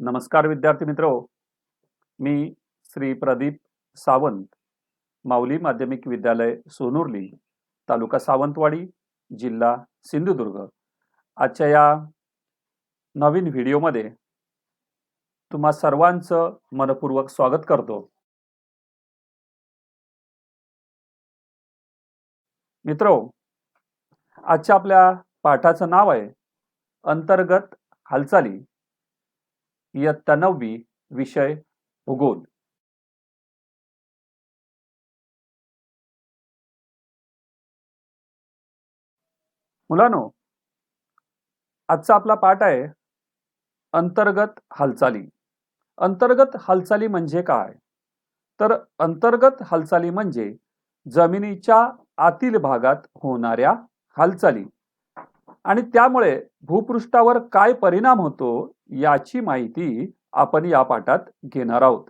नमस्कार विद्यार्थी मित्रो, मी श्री प्रदीप सावंत, माऊली माध्यमिक विद्यालय सोनुर्ली, तालुका सावंतवाडी, जिल्हा सिंधुदुर्ग. आजच्या या नवीन व्हिडिओमध्ये तुम्हा सर्वांचं मनपूर्वक स्वागत करतो. मित्रो, आजच्या आपल्या पाठाचं नाव आहे अंतर्गत हालचाली, इयत्ता 9वी, विषय भूगोल. मुलांनो, आजचा आपला पाठ आहे अंतर्गत हालचाली. अंतर्गत हालचाली म्हणजे काय? तर अंतर्गत हालचाली म्हणजे जमिनीच्या आतील भागात होणाऱ्या हालचाली आणि त्यामुळे भूपृष्ठावर काय परिणाम होतो याची माहिती आपण या पाठात घेणार आहोत.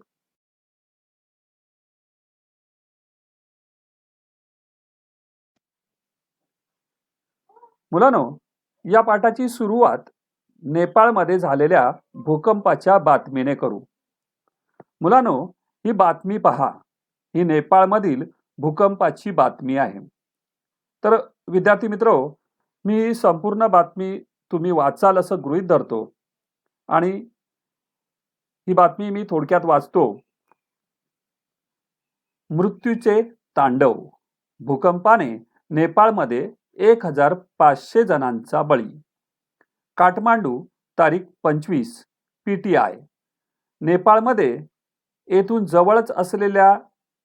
मुलांनो, या पाठाची सुरुवात नेपाळमध्ये झालेल्या भूकंपाच्या बातमीने करू. मुलांनो, ही बातमी पहा. ही नेपाळमधील भूकंपाची बातमी आहे. तर विद्यार्थी मित्रो, मी संपूर्ण बातमी तुम्ही वाचाल असं गृहीत धरतो आणि ही बातमी मी थोडक्यात वाचतो. मृत्यूचे तांडव. भूकंपाने नेपाळमध्ये 1500 जणांचा बळी. काठमांडू, तारीख 25. PTI. नेपाळमध्ये येथून जवळच असलेल्या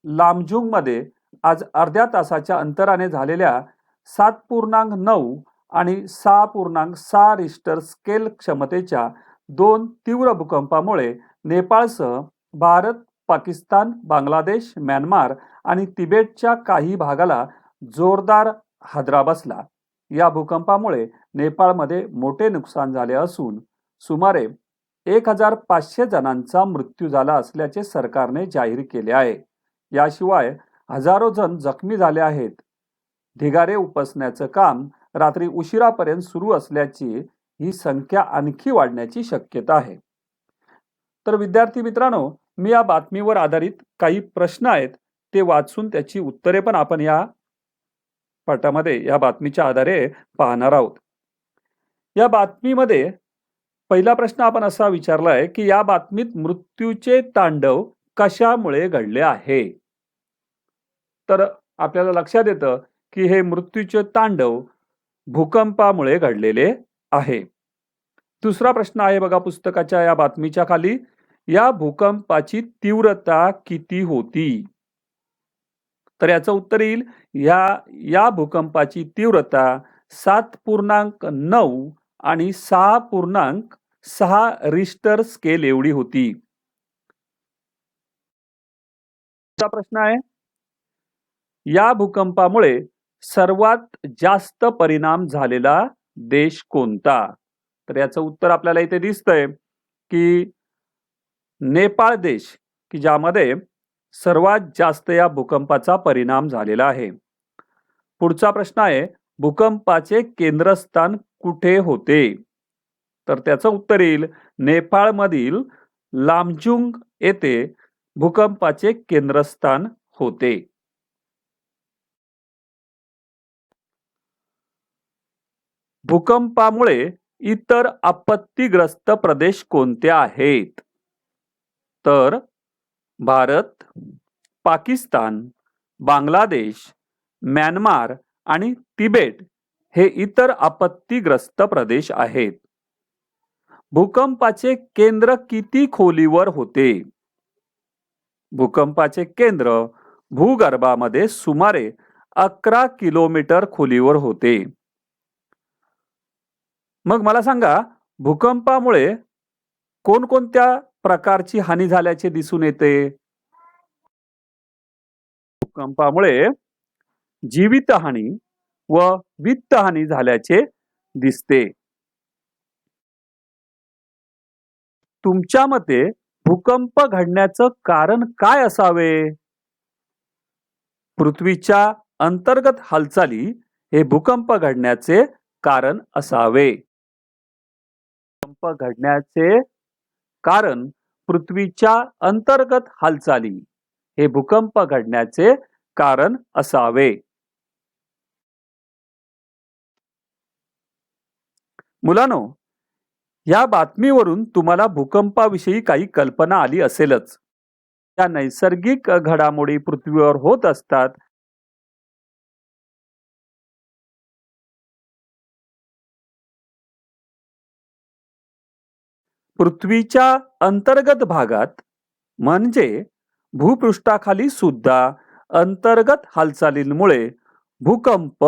लामजुंगमध्ये आज अर्ध्या तासाच्या अंतराने झालेल्या 7.9 आणि 6.6 रिश्टर स्केल क्षमतेच्या 2 तीव्र भूकंपामुळे नेपाळसह भारत, पाकिस्तान, बांगलादेश, म्यानमार आणि तिबेटच्या काही भागाला जोरदार हादरा बसला. या भूकंपामुळे नेपाळमध्ये मोठे नुकसान झाले असून सुमारे 1500 जणांचा मृत्यू झाला असल्याचे सरकारने जाहीर केले आहे. याशिवाय हजारो जण जखमी झाले आहेत. ढिगारे उपसण्याचं काम रात्री उशिरापर्यंत सुरू असल्याची ही संख्या आणखी वाढण्याची शक्यता आहे. तर विद्यार्थी मित्रांनो, मी या बातमीवर आधारित काही प्रश्न आहेत ते वाचून त्याची उत्तरे पण आपण या पाठामध्ये या बातमीच्या आधारे पाहणार आहोत. या बातमीमध्ये पहिला प्रश्न आपण असा विचारलाय की या बातमीत मृत्यूचे तांडव कशामुळे घडले आहे? तर आपल्याला लक्षात येतं की हे मृत्यूचे तांडव भूकंपामुळे घडलेले आहे. दुसरा प्रश्न आहे बघा पुस्तकाच्या या बातमीच्या खाली, या भूकंपाची तीव्रता किती होती? तर याचं उत्तर येईल या भूकंपाची तीव्रता 7.9 आणि 6.6 रिश्टर स्केल एवढी होती. प्रश्न आहे, या भूकंपामुळे सर्वात जास्त परिणाम झालेला देश कोणता? तर याचं उत्तर आपल्याला इथे दिसतंय की नेपाळ देश, की ज्यामध्ये सर्वात जास्त या भूकंपाचा परिणाम झालेला आहे. पुढचा प्रश्न आहे, भूकंपाचे केंद्रस्थान कुठे होते? तर त्याचं उत्तर येईल नेपाळमधील लामजुंग येथे भूकंपाचे केंद्रस्थान होते. भूकंपामुळे इतर आपत्तीग्रस्त प्रदेश कोणते आहेत? तर भारत, पाकिस्तान, बांगलादेश, म्यानमार आणि तिबेट हे इतर आपत्तीग्रस्त प्रदेश आहेत. भूकंपाचे केंद्र किती खोलीवर होते? भूकंपाचे केंद्र भूगर्भामध्ये सुमारे 11 किलोमीटर खोलीवर होते. मग मला सांगा, भूकंपामुळे कोणकोणत्या प्रकारची हानी झाल्याचे दिसून येते? भूकंपामुळे जीवितहानी व वित्तहानी झाल्याचे दिसते. तुमच्या मते भूकंप घडण्याचं कारण काय असावे? पृथ्वीच्या अंतर्गत हालचाली हे भूकंप घडण्याचे कारण असावे. भूकंप घडण्याचे कारण पृथ्वीच्या अंतर्गत हालचाली हे भूकंप घडण्याचे कारण असावे. मुलांनो, या बातमीवरून तुम्हाला भूकंपाविषयी काही कल्पना आली असेलच. या नैसर्गिक घडामोडी पृथ्वीवर होत असतात. पृथ्वीच्या अंतर्गत भागात म्हणजे भूपृष्ठाखाली सुद्धा अंतर्गत हालचालींमुळे भूकंप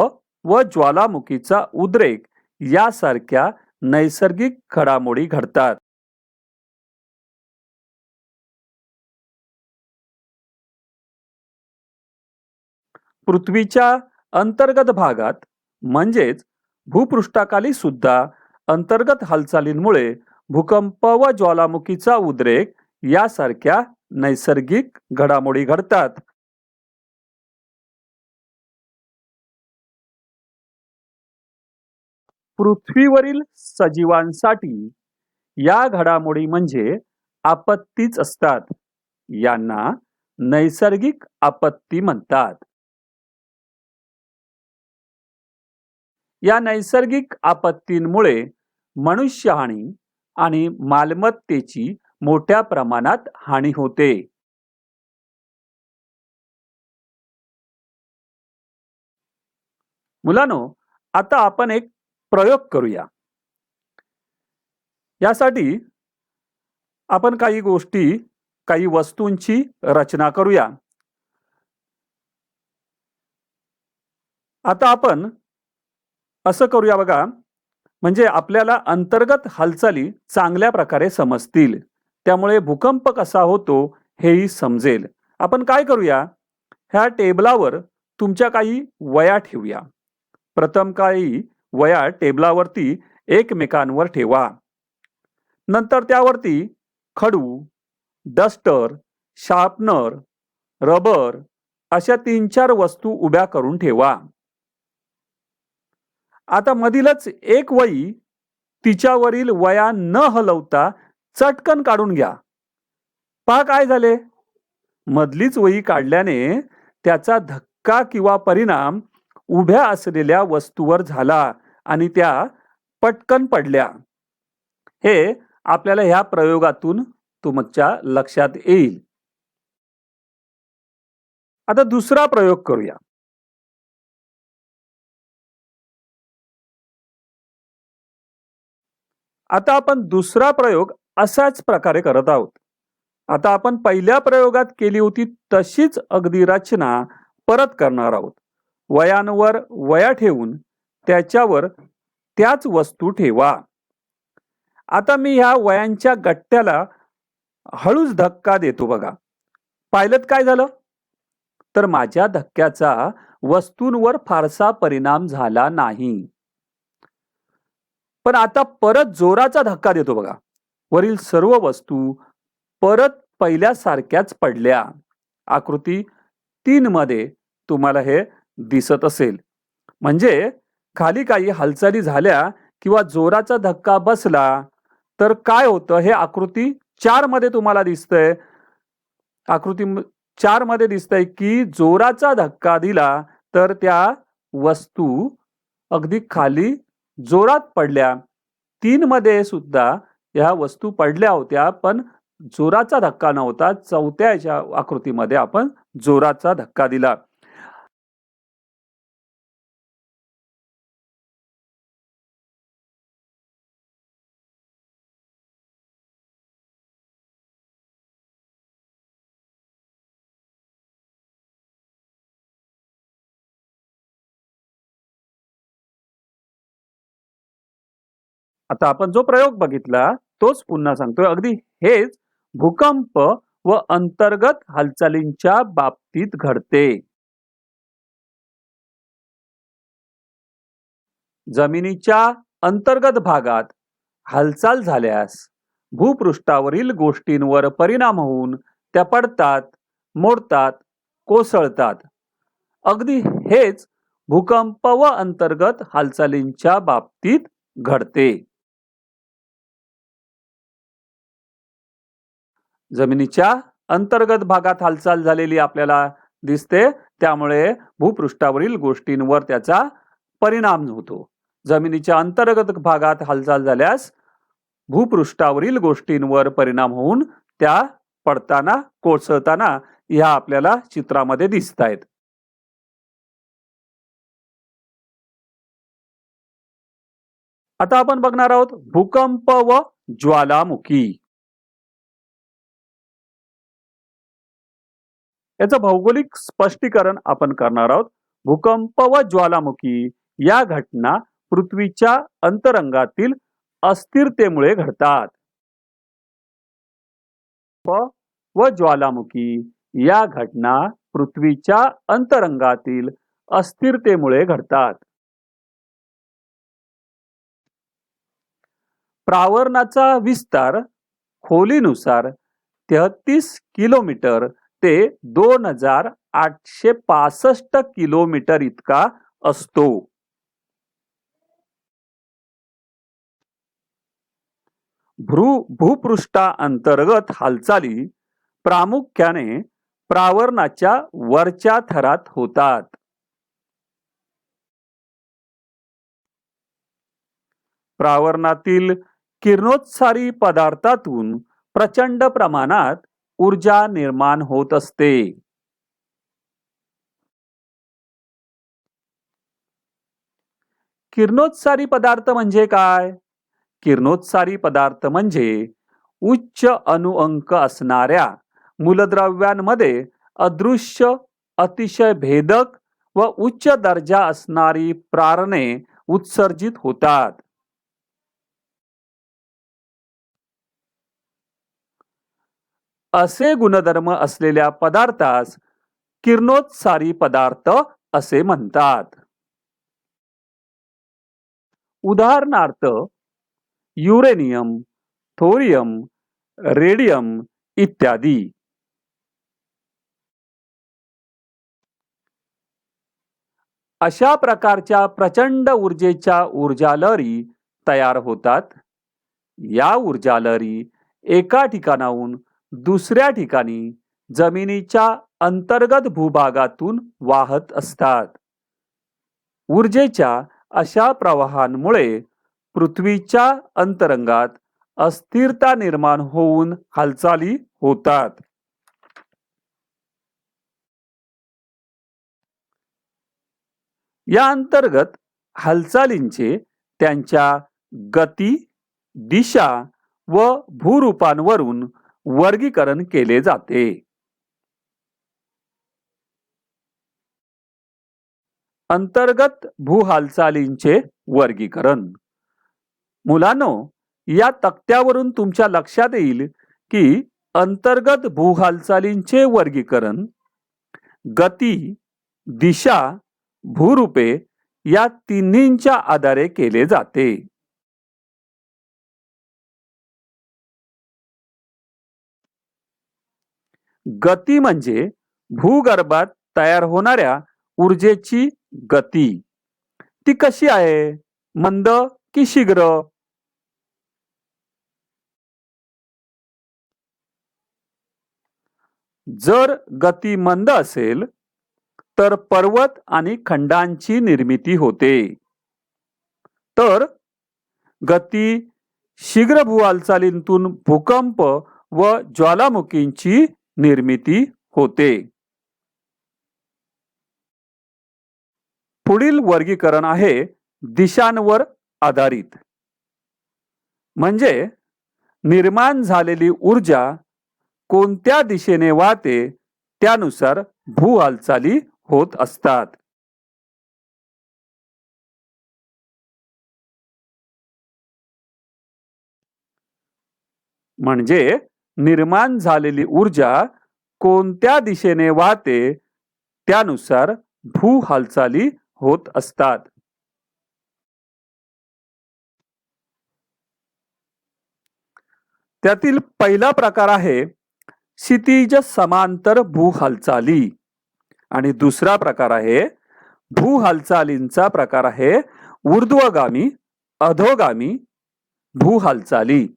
व ज्वालामुखीचा उद्रेक यासारख्या नैसर्गिक घडामोडी घडतात. पृथ्वीच्या अंतर्गत भागात म्हणजेच भूपृष्ठाखाली सुद्धा अंतर्गत हालचालींमुळे भूकंप व ज्वालामुखीचा उद्रेक यासारख्या नैसर्गिक घडामोडी घडतात. पृथ्वीवरील सजीवांसाठी या घडामोडी म्हणजे आपत्तीच असतात. यांना नैसर्गिक आपत्ती म्हणतात. या नैसर्गिक आपत्तींमुळे मनुष्यहानी आणि मालमत्तेची मोठ्या प्रमाणात हानी होते. मुलांनो, आता आपण एक प्रयोग करूया. यासाठी आपण काही गोष्टी, काही वस्तूंची रचना करूया. आता आपण असं करूया बघा, म्हणजे आपल्याला अंतर्गत हालचाली चांगल्या प्रकारे समजतील. त्यामुळे भूकंप कसा होतो हेही समजेल. आपण काय करूया, ह्या टेबलावर तुमच्या काही वया ठेवूया. प्रथम काही वया टेबलावरती एकमेकांवर ठेवा. नंतर त्यावरती खडू, डस्टर, शार्पनर, रबर अशा 3-4 वस्तू उभ्या करून ठेवा. आता मधीलच एक वही तिच्यावरील वया न हलवता चटकन काढून घ्या. पहा काय झाले. मधलीच वही काढल्याने त्याचा धक्का किंवा परिणाम उभ्या असलेल्या वस्तूवर झाला आणि त्या पटकन पडल्या. हे आपल्याला ह्या प्रयोगातून तुमच्या लक्षात येईल. आता दुसरा प्रयोग करूया. आता आपण दुसरा प्रयोग असाच प्रकारे करत आहोत. आता आपण पहिल्या प्रयोगात केली होती तशीच अगदी रचना परत करणार आहोत. वयांवर वया ठेवून त्याच्यावर त्याच वस्तू ठेवा. आता मी ह्या वयांच्या गट्ट्याला हळूच धक्का देतो बघा. पाहिलं काय झालं, तर माझ्या धक्क्याचा वस्तूंवर फारसा परिणाम झाला नाही. पण आता परत जोराचा धक्का देतो बघा. वरील सर्व वस्तू परत पहिल्यासारख्याच पडल्या. आकृती 3 मध्ये तुम्हाला हे दिसत असेल. म्हणजे खाली काही हालचाली झाल्या किंवा जोराचा धक्का बसला तर काय होतं हे आकृती 4 मध्ये तुम्हाला दिसतंय. आकृती 4 मध्ये दिसतंय की जोराचा धक्का दिला तर त्या वस्तू अगदी खाली जोरात पडल्या. 3 मध्ये सुद्धा या वस्तू पडल्या होत्या पण जोराचा धक्का नव्हता. चौथ्या आकृतीमध्ये आपण जोराचा धक्का दिला. आता आपण जो प्रयोग बघितला तोच पुन्हा सांगतोय. अगदी हेच भूकंप व अंतर्गत हालचालींच्या बाबतीत घडते. जमिनीच्या अंतर्गत भागात हालचाल झाल्यास भूपृष्ठावरील गोष्टींवर परिणाम होऊन त्या पडतात, मोडतात, कोसळतात. अगदी हेच भूकंप व अंतर्गत हालचालींच्या बाबतीत घडते. जमिनीच्या अंतर्गत भागात हालचाल झालेली आपल्याला दिसते, त्यामुळे भूपृष्ठावरील गोष्टींवर त्याचा परिणाम होतो. जमिनीच्या अंतर्गत भागात हालचाल झाल्यास भूपृष्ठावरील गोष्टींवर परिणाम होऊन त्या पडताना, कोसळताना ह्या आपल्याला चित्रामध्ये दिसत आहेत. आता आपण बघणार आहोत भूकंप व ज्वालामुखी. याचं भौगोलिक स्पष्टीकरण आपण करणार आहोत. भूकंप व ज्वालामुखी या घटना पृथ्वीच्या अंतरंगातील अस्थिरतेमुळे घडतात. व ज्वालामुखी या घटना पृथ्वीच्या अंतरंगातील अस्थिरतेमुळे घडतात. प्रावरणाचा विस्तार खोलीनुसार 33 किलोमीटर ते 2865 किलोमीटर इतका असतो. भूपृष्ठाअंतर्गत हालचाली प्रामुख्याने प्रावरणाच्या वरच्या थरात होतात. प्रावरणातील किरणोत्सारी पदार्थातून प्रचंड प्रमाणात ऊर्जा निर्माण होत असते. किरणोत्सारी पदार्थ म्हणजे काय? किरणोत्सारी पदार्थ म्हणजे उच्च अणुअंक असणाऱ्या मूलद्रव्यांमध्ये अदृश्य, अतिशय भेदक व उच्च दर्जा असणारी प्रारणे उत्सर्जित होतात. असे गुणधर्म असलेल्या पदार्थास किरणोत्सारी पदार्थ असे म्हणतात. उदाहरणार्थ युरेनियम, थोरियम, रेडियम इत्यादी. अशा प्रकारच्या प्रचंड ऊर्जेच्या ऊर्जालहरी तयार होतात. या ऊर्जालहरी एका ठिकाणाहून दुसऱ्या ठिकाणी जमिनीच्या अंतर्गत भूभागातून वाहत असतात. ऊर्जेच्या अशा प्रवाहांमुळे पृथ्वीच्या अंतरंगात अस्थिरता निर्माण होऊन हालचाली होतात. या अंतर्गत हालचालींचे त्यांच्या गती, दिशा व भूरूपांवरून वर्गीकरण केले जाते. अंतर्गत भूहालचालींचे वर्गीकरण. मुलांनो, या तक्त्यावरून तुमच्या लक्षात येईल की अंतर्गत भूहालचालींचे वर्गीकरण गती, दिशा, भूरूपे या तिन्हींच्या आधारे केले जाते. गती म्हणजे भूगर्भात तयार होणाऱ्या ऊर्जेची गती. ती कशी आहे? मंद की शीघ्र? जर गती मंद असेल तर पर्वत आणि खंडांची निर्मिती होते. तर गती शीघ्र भूहालचालींतून भूकंप व ज्वालामुखींची निर्मिती होते. पुढील वर्गीकरण आहे दिशांवर आधारित. म्हणजे निर्माण झालेली ऊर्जा कोणत्या दिशेने वाहते त्यानुसार भूहालचाली होत असतात. म्हणजे निर्माण झालेली ऊर्जा कोणत्या दिशेने वाहते त्यानुसार भूहालचाली होत असतात. त्यातील पहिला प्रकार आहे क्षितिज समांतर भूहालचाली आणि दुसरा प्रकार आहे भूहालचालींचा प्रकार आहे ऊर्ध्वगामी, अधोगामी भूहालचाली.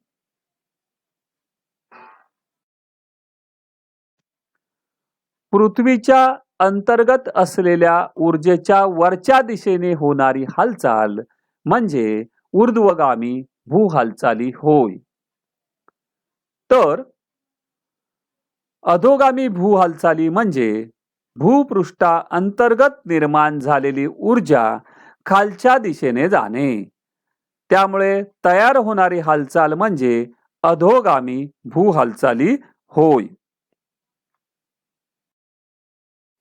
पृथ्वीच्या अंतर्गत असलेल्या ऊर्जेच्या वरच्या दिशेने होणारी हालचाल म्हणजे ऊर्ध्वगामी भूहालचाली होय. तर अधोगामी भूहालचाली म्हणजे भूपृष्ठा अंतर्गत निर्माण झालेली ऊर्जा खालच्या दिशेने जाणे. त्यामुळे तयार होणारी हालचाल म्हणजे अधोगामी भूहालचाली होय.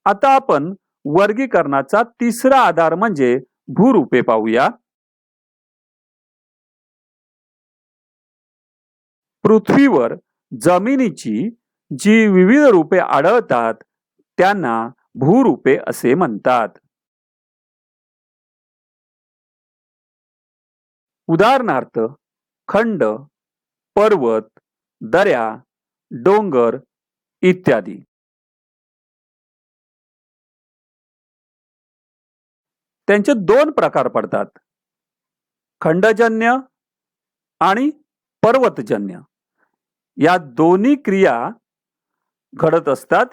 आता आपण वर्गीकरणाचा तिसरा आधार म्हणजे भूरूपे पाहूया. पृथ्वीवर जमिनीची जी विविध रूपे आढळतात त्यांना भूरूपे असे म्हणतात. उदाहरणार्थ खंड, पर्वत, दऱ्या, डोंगर इत्यादी. त्यांचे दोन प्रकार पडतात, खंडजन्य आणि पर्वतजन्य. या दोन्ही क्रिया घडत असतात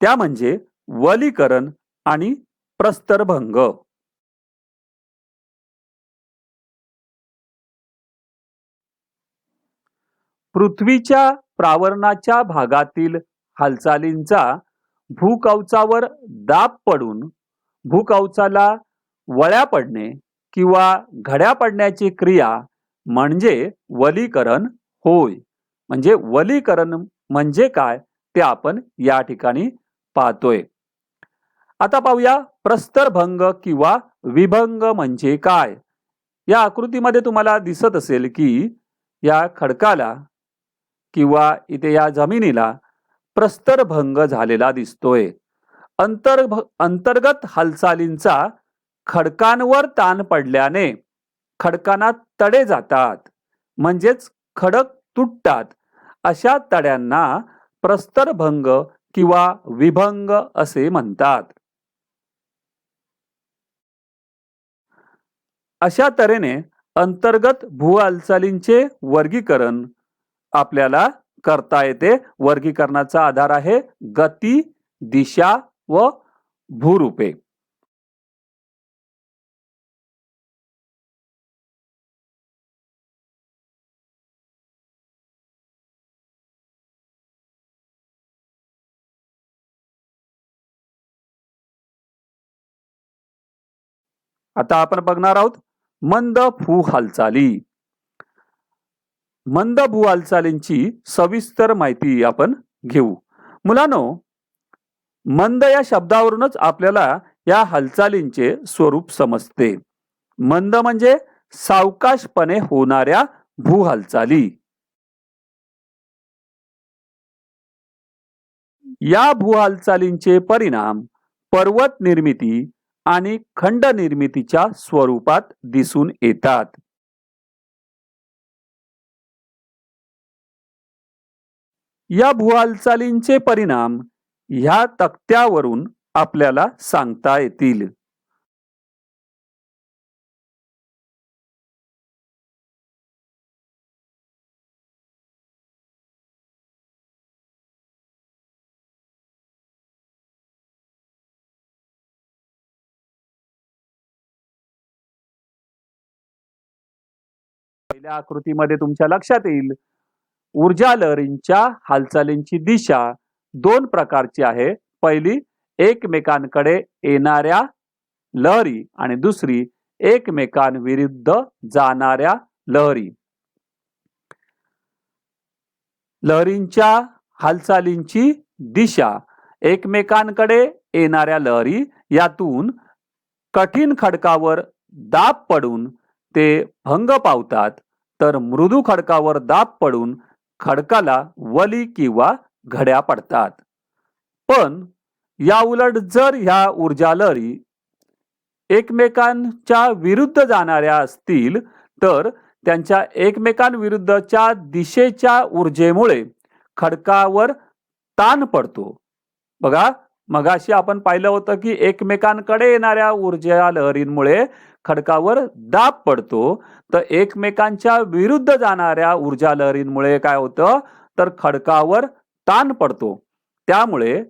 त्या म्हणजे वलीकरण आणि प्रस्तरभंग. पृथ्वीच्या प्रावरणाच्या भागातील हालचालींचा भूकवचावर दाब पडून भूकवचाला वळ्या पडणे किंवा घड्या पडण्याची क्रिया म्हणजे वलीकरण होय. म्हणजे वलीकरण म्हणजे काय ते आपण या ठिकाणी पाहतोय. आता पाहूया प्रस्तरभंग किंवा विभंग म्हणजे काय. या आकृतीमध्ये तुम्हाला दिसत असेल की या खडकाला किंवा इथे या जमिनीला प्रस्तरभंग झालेला दिसतोय. अंतर्गत हालचालींचा खडकांवर ताण पडल्याने खडकांना तडे जातात म्हणजेच खडक तुटतात. अशा तड्यांना प्रस्तरभंग किंवा विभंग असे म्हणतात. अशा तऱ्हेने अंतर्गत भूहालचालींचे वर्गीकरण आपल्याला करता येते. वर्गीकरणाचा आधार आहे गती, दिशा व भूरूपे. आता आपण बघणार आहोत मंद भूहालचाली. मंद भूहालचालींची सविस्तर माहिती आपण घेऊ. मुलांनो, मंद या शब्दावरूनच आपल्याला या हालचालींचे स्वरूप समजते. मंद म्हणजे सावकाशपणे होणाऱ्या भूहालचाली. या भूहालचालींचे परिणाम पर्वत निर्मिती आणि खंड निर्मितीच्या स्वरूपात दिसून येतात. या भूहालचालींचे परिणाम ह्या तक्त्यावरून आपल्याला सांगता येतील. पहिल्या आकृतीमध्ये तुमच्या लक्षात येईल ऊर्जा लहरींच्या हालचालींची दिशा दोन प्रकारची आहे. पहिली एकमेकांकडे येणाऱ्या लहरी आणि दुसरी एकमेकांविरुद्ध जाणाऱ्या लहरी. लहरींच्या हालचालींची दिशा एकमेकांकडे येणाऱ्या लहरी यातून कठीण खडकावर दाब पडून ते भंग पावतात, तर मृदू खडकावर दाब पडून खडकाला वली किंवा घड्या पडतात. पण या उलट जर ह्या ऊर्जा लहरी एकमेकांच्या विरुद्ध जाणाऱ्या असतील तर त्यांच्या एकमेकांविरुद्धच्या दिशेच्या ऊर्जेमुळे खडकावर ताण पडतो. बघा, मगाशी आपण पाहिलं होतं की एकमेकांकडे येणाऱ्या ऊर्जा लहरींमुळे खडकावर दाब पडतो, तर एकमेकांच्या विरुद्ध जाणाऱ्या ऊर्जा लहरींमुळे काय होतं तर खडकावर ताण पडतो. त्यामुळे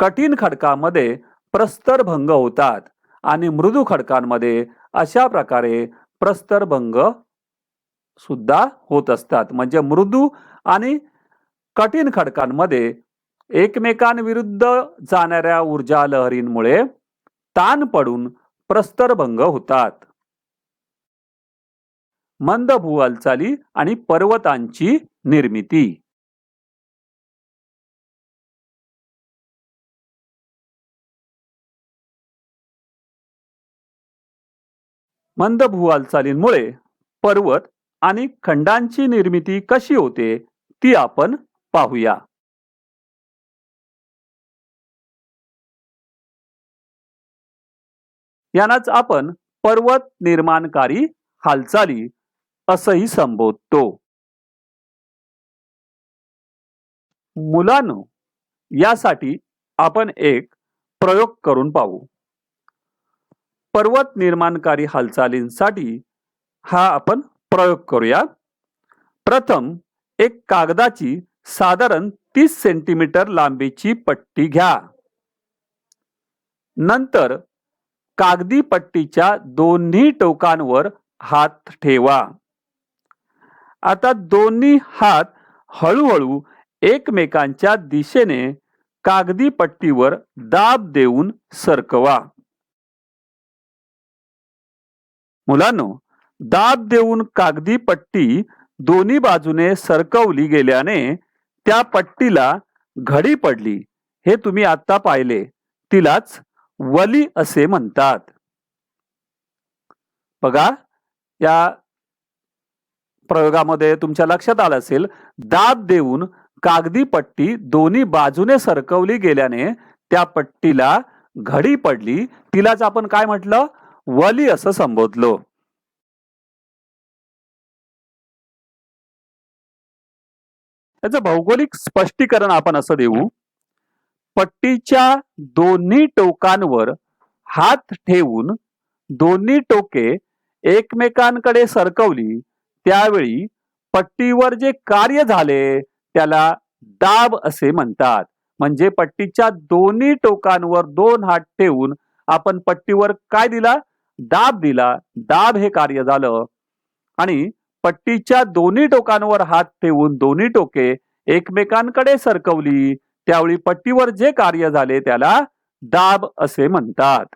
कठीण खडकामध्ये प्रस्तरभंग होतात आणि मृदू खडकांमध्ये अशा प्रकारे प्रस्तरभंग सुद्धा होत असतात. म्हणजे मृदू आणि कठीण खडकांमध्ये एकमेकांविरुद्ध जाणाऱ्या ऊर्जा लहरींमुळे ताण पडून प्रस्तरभंग होतात. मंद भू हालचाली आणि पर्वतांची निर्मिती. मंद भू हालचालींमुळे पर्वत आणि खंडांची निर्मिती कशी होते ती आपण पाहूया. यांनाच आपण पर्वत निर्माणकारी हालचाली असंही संबोधतो. मुलांनो, यासाठी आपण एक प्रयोग करून पाहू. पर्वत निर्माणकारी हालचालींसाठी हा आपण प्रयोग करूया. प्रथम एक कागदाची साधारण 30 सेंटीमीटर लांबीची पट्टी घ्या. नंतर कागदी पट्टीच्या दोन्ही टोकांवर हात ठेवा. आता दोन्ही हात हळूहळू एकमेकांच्या दिशेने कागदी पट्टीवर दाब देऊन सरकवा. मुलांनो, दाब देऊन कागदी पट्टी दोन्ही बाजूने सरकवली गेल्याने त्या पट्टीला घडी पडली. हे तुम्ही आता पाहिले. तिलाच वली असे म्हणतात. बघा, या प्रयोगामध्ये तुमच्या लक्षात आलं असेल, दाब देऊन कागदी पट्टी दोन्ही बाजूने सरकवली गेल्याने त्या पट्टीला घडी पडली. तिलाच आपण काय म्हटलं? वली असं संबोधलो. याचं भौगोलिक स्पष्टीकरण आपण असं देऊ. पट्टीच्या दोन्ही टोकांवर हात ठेवून दोन्ही टोके एकमेकांकडे सरकवली त्यावेळी पट्टीवर जे कार्य झाले त्याला दाब असे म्हणतात. म्हणजे पट्टीच्या दोन्ही टोकांवर दोन हात ठेवून आपण पट्टीवर काय दिला? दाब दिला. दाब हे कार्य झालं. आणि पट्टीच्या दोन्ही टोकांवर हात ठेवून दोन्ही टोके एकमेकांकडे सरकवली त्यावेळी पट्टीवर जे कार्य झाले त्याला दाब असे म्हणतात.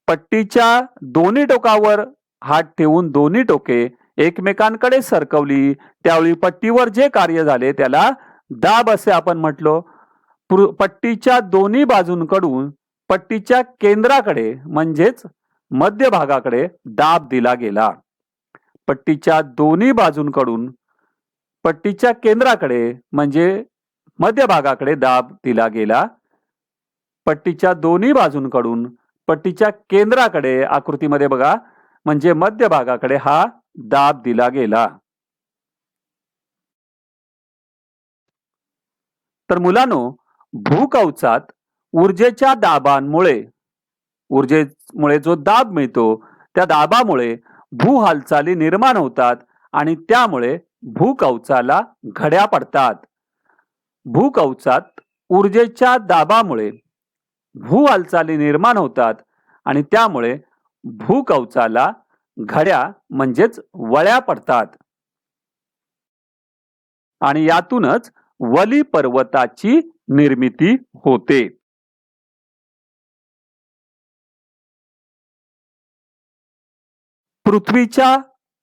पट्टीच्या दोन्ही टोकावर हात ठेवून दोन्ही टोके एकमेकांकडे सरकवली त्यावेळी पट्टीवर जे कार्य झाले त्याला दाब असे आपण म्हटलो. पट्टीच्या दोन्ही बाजूंकडून पट्टीच्या केंद्राकडे म्हणजेच मध्य भागाकडे दाब दिला गेला. पट्टीच्या दोन्ही बाजूंकडून पट्टीच्या केंद्राकडे म्हणजे मध्य भागाकडे दाब दिला गेला. पट्टीच्या दोन्ही बाजूंकडून पट्टीच्या केंद्राकडे आकृतीमध्ये बघा म्हणजे मध्य भागाकडे हा दाब दिला गेला. तर मुलांनो, भूकवचात ऊर्जेच्या दाबांमुळे जो दाब मिळतो त्या दाबामुळे भू हालचाली निर्माण होतात आणि त्यामुळे भूकवचाला घड्या पडतात. भूकवचात ऊर्जेच्या दाबामुळे भू हालचाली निर्माण होतात आणि त्यामुळे भूकवचाला घड्या म्हणजेच वळ्या पडतात. आणि यातूनच वली पर्वताची निर्मिती होते. पृथ्वीच्या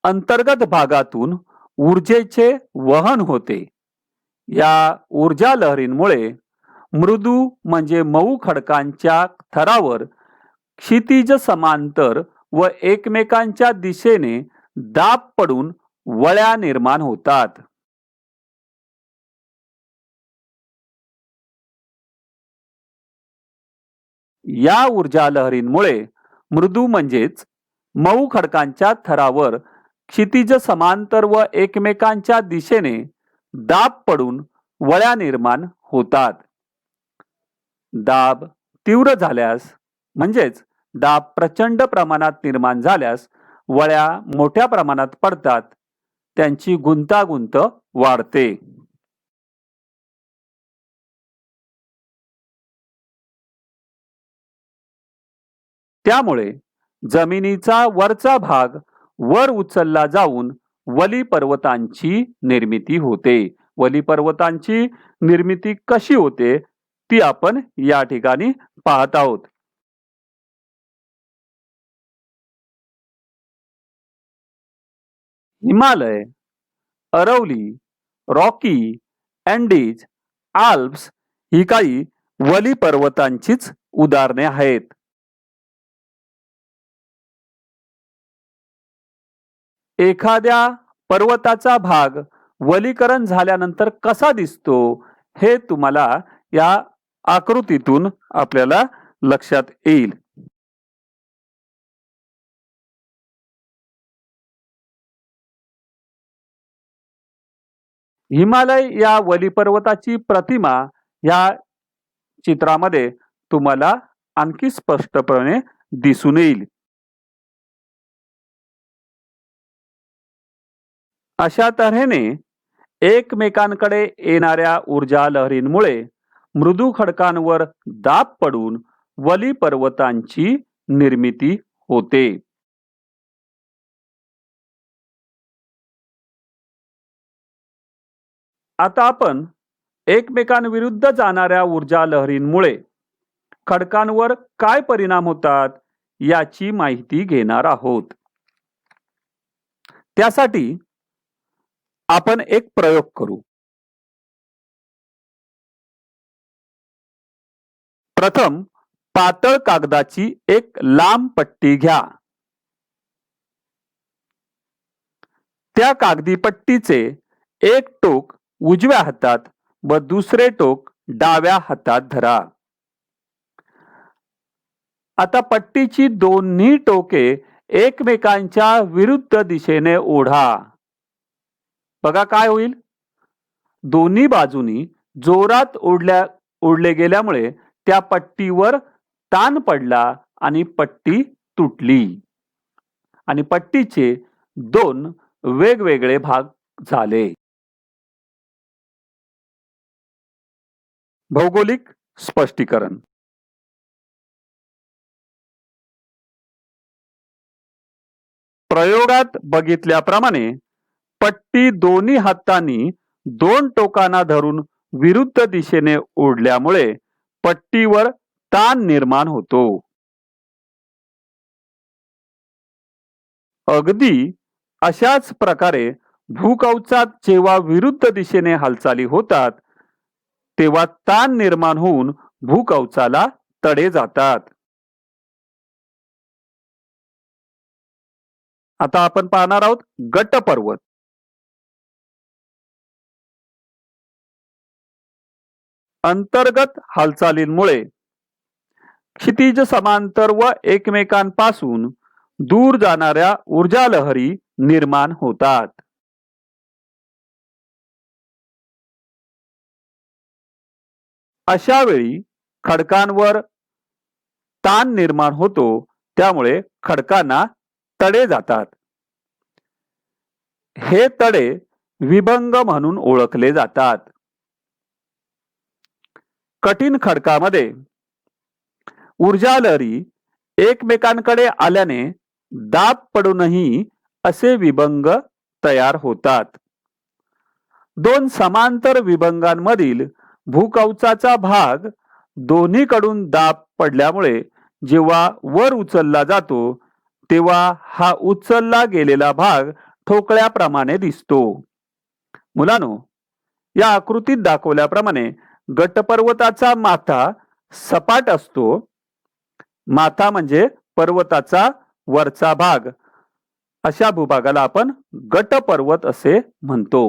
अंतर्गत भागातून ऊर्जेचे वहन होते. या ऊर्जा लहरींमुळे मृदू म्हणजे मऊ खडकांच्या थरावर क्षितिज समांतर व एकमेकांच्या दिशेने दाब पडून वळ्या निर्माण होतात. या ऊर्जा लहरींमुळे मृदू म्हणजेच मऊ खडकांच्या थरावर क्षितिज समांतर व एकमेकांच्या दिशेने दाब पडून वळ्या निर्माण होतात. दाब तीव्र झाल्यास म्हणजेच दाब प्रचंड प्रमाणात निर्माण झाल्यास वळ्या मोठ्या प्रमाणात पडतात. त्यांची गुंतागुंत वाढते. त्यामुळे जमिनीचा वरचा भाग वर उचलला जाऊन वली पर्वतांची निर्मिती होते. वली पर्वतांची निर्मिती कशी होते ती आपण या ठिकाणी पाहत आहोत. Himalaya, Aravalli, Rocky, Andes, Alps ही काही वली पर्वतांचीच उदाहरणे आहेत. एखाद्या पर्वताचा भाग वलीकरण झाल्यानंतर कसा दिसतो हे तुम्हाला या आकृतीतून आपल्याला लक्षात येईल. हिमालय या वली पर्वताची प्रतिमा या चित्रामध्ये तुम्हाला आणखी स्पष्टपणे दिसून येईल. अशा तऱ्हेने एकमेकांकडे येणाऱ्या ऊर्जा लहरींमुळे मृदू खडकांवर दाब पडून वली पर्वतांची निर्मिती होते. आता आपण एकमेकांविरुद्ध जाणाऱ्या ऊर्जा लहरींमुळे खडकांवर काय परिणाम होतात याची माहिती घेणार आहोत. त्यासाठी आपण एक प्रयोग करू. प्रथम पातळ कागदाची एक लांब पट्टी घ्या. त्या कागदी पट्टीचे एक टोक उजव्या हातात व दुसरे टोक डाव्या हातात धरा. आता पट्टीची दोन्ही टोके एकमेकांच्या विरुद्ध दिशेने ओढा. बघा काय होईल. दोन्ही बाजूनी जोरात ओढले गेल्यामुळे त्या पट्टीवर ताण पडला आणि पट्टी तुटली आणि पट्टीचे दोन वेगवेगळे भाग झाले. भौगोलिक स्पष्टीकरण. प्रयोगात बघितल्याप्रमाणे पट्टी दोन्ही हातांनी दोन टोकांना धरून विरुद्ध दिशेने ओढल्यामुळे पट्टीवर ताण निर्माण होतो. अगदी अशाच प्रकारे भूकवचात जेव्हा विरुद्ध दिशेने हालचाली होतात तेव्हा ताण निर्माण होऊन भूकवचाला तडे जातात. आता आपण पाहणार आहोत गट पर्वत. अंतर्गत हालचालींमुळे क्षितिज समांतर व एकमेकांपासून दूर जाणाऱ्या ऊर्जा लहरी निर्माण होतात. अशा वेळी खडकांवर ताण निर्माण होतो, त्यामुळे खडकांना तडे जातात. हे तडे विभंग म्हणून ओळखले जातात. कठीण खडकामध्ये ऊर्जा लहरी एकमेकांकडे आल्याने दाब पडूनही असे विभंग तयार होतात. दोन समांतर विभंगांमधील भूकवचाचा भाग दोन्हीकडून दाब पडल्यामुळे जेव्हा वर उचलला जातो तेव्हा हा उचलला गेलेला भाग ठोकळ्याप्रमाणे दिसतो. मुलांनो, या आकृतीत दाखवल्याप्रमाणे गटपर्वताचा माथा सपाट असतो. माथा म्हणजे पर्वताचा वरचा भाग. अशा भूभागाला आपण गटपर्वत असे म्हणतो.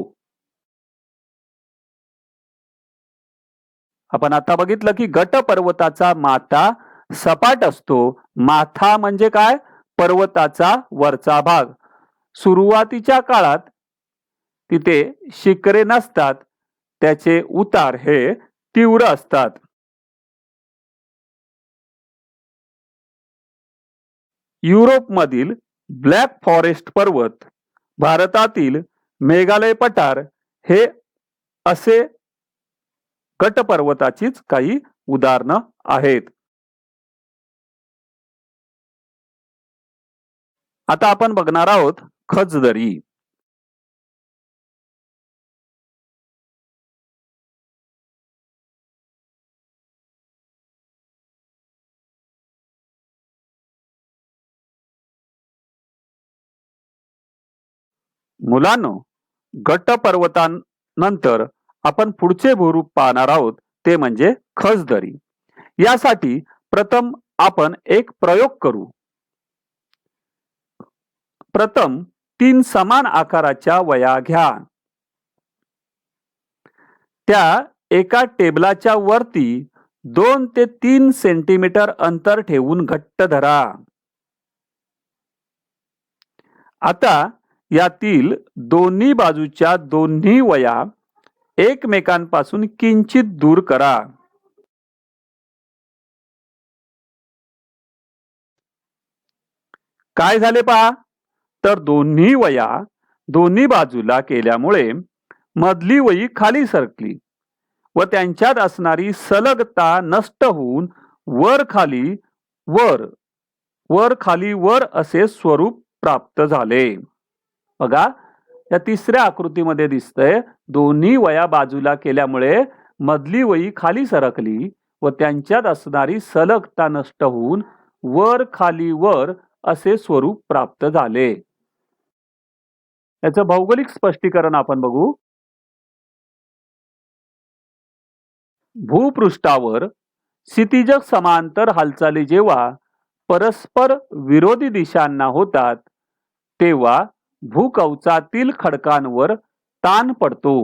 आपण आता बघितलं की गटपर्वताचा माथा सपाट असतो. माथा म्हणजे काय? पर्वताचा वरचा भाग. सुरुवातीच्या काळात तिथे शिखरे नसतात, त्याचे उतार हे तीव्र असतात. युरोपमधील ब्लॅक फॉरेस्ट पर्वत, भारतातील मेघालय पठार हे असे गटपर्वताचीच काही उदाहरणं आहेत. आता आपण बघणार आहोत खचदरी. मुलांनो, गट पर्वतानंतर आपण पुढचे भूरूप पाहणार आहोत ते म्हणजे खचदरी. यासाठी प्रथम आपण एक प्रयोग करू. प्रथम 3 समान आकाराच्या वया घ्या. त्या एका टेबलाच्या वरती 2 ते 3 सेंटीमीटर अंतर ठेवून घट्ट धरा. आता यातील दोन्ही बाजूच्या दोन्ही वया एकमेकांपासून किंचित दूर करा. काय झाले पहा, तर दोन्ही वया दोन्ही बाजूला केल्यामुळे मधली वही खाली सरकली व त्यांच्यात असणारी सलगता नष्ट होऊन वर खाली वर वर खाली वर असे स्वरूप प्राप्त झाले. बघा, या तिसऱ्या आकृतीमध्ये दिसतंय, दोन्ही वया बाजूला केल्यामुळे मधली वही खाली सरकली व त्यांच्यात असणारी सलगता नष्ट होऊन वर खाली वर असे स्वरूप प्राप्त झाले. याचं भौगोलिक स्पष्टीकरण आपण बघू. भूपृष्ठावर क्षितिज समांतर हालचाली जेव्हा परस्पर विरोधी दिशांना होतात तेव्हा भूकवचातील खडकांवर ताण पडतो.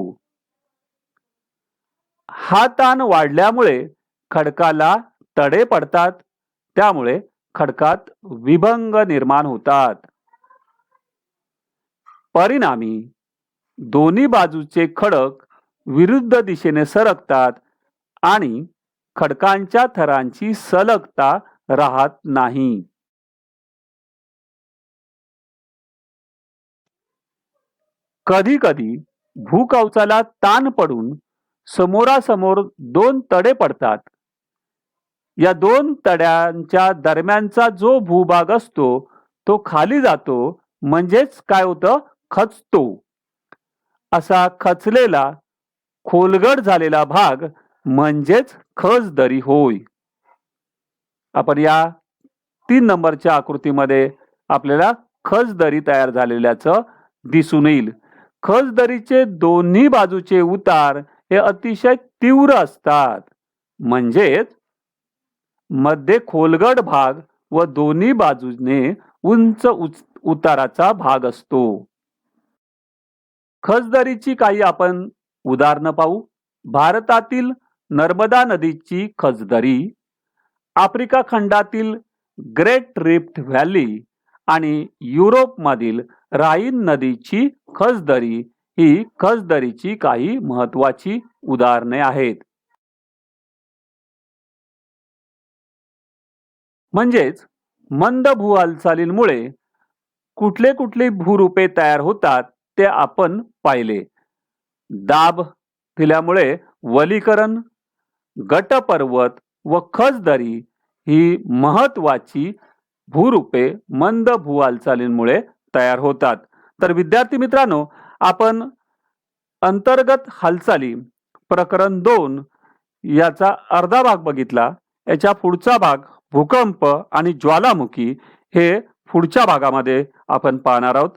हा ताण वाढल्यामुळे खडकाला तडे पडतात, त्यामुळे खडकात विभंग निर्माण होतात. परिणामी दोन्ही बाजूचे खडक विरुद्ध दिशेने सरकतात आणि खडकांच्या थरांची सलगता राहत नाही. कधी कधी भूकवचाला ताण पडून समोरासमोर 2 तडे पडतात. या 2 तड्यांच्या दरम्यानचा जो भूभाग असतो तो खाली जातो, म्हणजेच काय होतं, खचतो. असा खचलेला खोलगट झालेला भाग म्हणजेच खचदरी होय. आपण या 3 नंबरच्या आकृतीमध्ये आपल्याला खचदरी तयार झालेल्याचं दिसून येईल. खचदरीचे दोन्ही बाजूचे उतार हे अतिशय तीव्र असतात, म्हणजेच मध्ये खोलगट भाग व दोन्ही बाजूने उंच उताराचा भाग असतो. खचदरीची काही आपण उदाहरणं पाहू. भारतातील नर्मदा नदीची खचदरी, आफ्रिका खंडातील ग्रेट रिफ्ट व्हॅली आणि युरोपमधील राईन नदीची खचदरी ही खचदरीची काही महत्वाची उदाहरणे आहेत. म्हणजेच मंद भू हालचालींमुळे कुठले कुठले भूरूपे तयार होतात ते आपण पाहिले. दाब दिल्यामुळे वलीकरण, गटपर्वत व खचदरी ही महत्वाची भूरूपे मंद भू हालचालींमुळे तयार होतात. तर विद्यार्थी मित्रांनो, आपण अंतर्गत हालचाली प्रकरण 2 याचा अर्धा भाग बघितला. याच्या पुढचा भाग भूकंप आणि ज्वालामुखी हे पुढच्या भागामध्ये आपण पाहणार आहोत.